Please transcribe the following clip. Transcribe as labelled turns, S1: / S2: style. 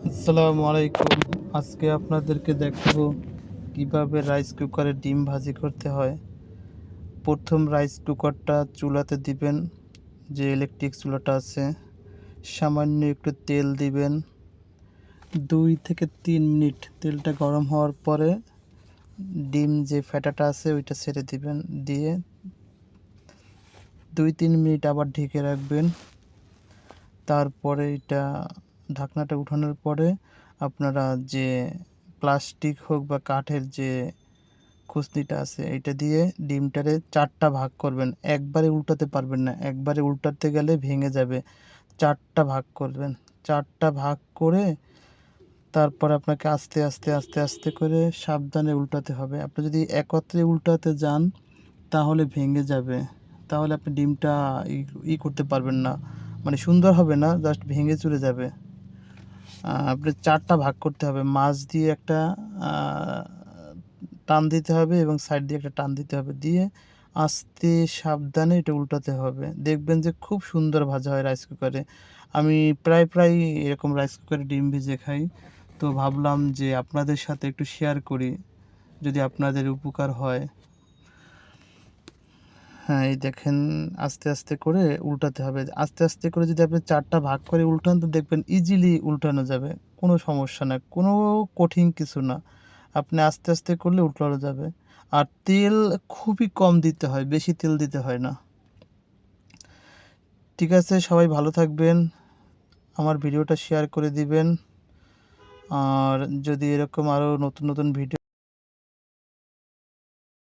S1: আসসালামু আলাইকুম। আজকে আপনাদেরকে দেখাবো কিভাবে রাইস কুকারে ডিম ভাজি করতে হয়। প্রথম রাইস কুকারটা চুলাতে দিবেন, যে ইলেকট্রিক চুলাটা আছে। সামান্য একটু তেল দিবেন। 2 থেকে 3 মিনিট তেলটা গরম হওয়ার পরে ডিম যে ফেটাটা আছে ওইটা ছেড়ে দিবেন। দিয়ে 2-3 মিনিট আবার ঢেকে রাখবেন। তারপরে এটা ঢাকনাটা উঠানোর পরে আপনারা যে প্লাস্টিক হোক বা কাঠের যে খুসনিটা আছে এটা দিয়ে ডিমটারে 4টা ভাগ করবেন। একবারে উল্টাতে পারবেন না, একবারে উল্টাতে গেলে ভেঙে যাবে। 4টা ভাগ করবেন। 4টা ভাগ করে তারপর আপনাকে আস্তে আস্তে আস্তে আস্তে করে সাবধানে উল্টাতে হবে। আপনি যদি একত্রে উল্টাতে যান তাহলে ভেঙে যাবে। তাহলে আপনি ডিমটা করতে পারবেন না, মানে সুন্দর হবে না, জাস্ট ভেঙে চলে যাবে। আপনি 4টা ভাগ করতে হবে। মাঝ দিয়ে একটা টান দিতে হবে এবং সাইড দিয়ে একটা টান দিতে হবে। দিয়ে আস্তে সাবধানে এটা উল্টাতে হবে। দেখবেন যে খুব সুন্দর ভাজা হয় রাইস কুকারে। আমি প্রায় এরকম রাইস কুকারে ডিম ভেজে খাই। তো ভাবলাম যে আপনাদের সাথে একটু শেয়ার করি, যদি আপনাদের উপকার হয়। হ্যাঁ, এই দেখেন আস্তে আস্তে করে উল্টাতে হবে। আস্তে আস্তে করে যদি আপনি 4টা ভাগ করে উল্টান তো দেখবেন ইজিলি উল্টানো যাবে। কোনো সমস্যা না, কোনো কঠিন কিছু না। আপনি আস্তে আস্তে করলে উল্টানো যাবে। আর তেল খুবই কম দিতে হয়, বেশি তেল দিতে হয় না। ঠিক আছে, সবাই ভালো থাকবেন। আমার ভিডিওটা শেয়ার করে দিবেন। আর যদি এরকম আরও নতুন নতুন ভিডিও